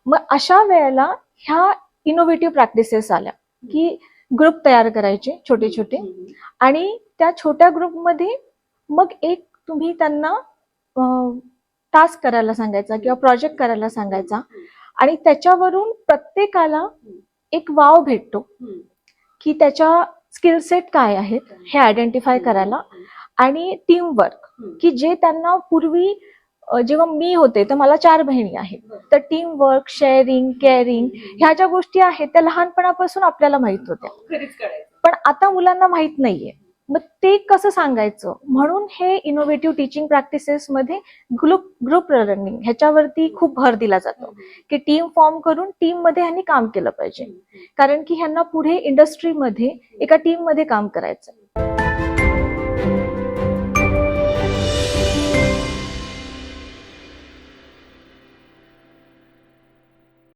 मग अशा वेळेला ह्या इनोव्हेटिव्ह प्रॅक्टिसेस आल्या की ग्रुप तयार करायचे छोटे छोटे, आणि त्या छोट्या ग्रुपमध्ये मग एक तुम्ही त्यांना टास्क करायला सांगायचा किंवा प्रोजेक्ट करायला सांगायचा, आणि त्याच्यावरून प्रत्येकाला एक वाव भेटतो की त्याच्या स्किल सेट काय आहेत हे आयडेंटिफाय करायला. आणि टीमवर्क, की जे त्यांना पूर्वी जेव्हा मी होते तर मला 4 बहिणी आहेत, तर टीमवर्क, शेअरिंग, केअरिंग ह्या ज्या गोष्टी आहेत त्या लहानपणापासून आपल्याला माहित होत्या, पण आता मुलांना माहित नाहीये. मग ते कसं सांगायचं, म्हणून हे इनोव्हेटिव्ह टीचिंग प्रॅक्टिसेस मध्ये ग्रुप लर्निंग ह्याच्यावरती खूप भर दिला जातो की टीम फॉर्म करून टीम मध्ये ह्यांनी काम केलं पाहिजे, कारण की ह्यांना पुढे इंडस्ट्रीमध्ये एका टीम मध्ये काम करायचं.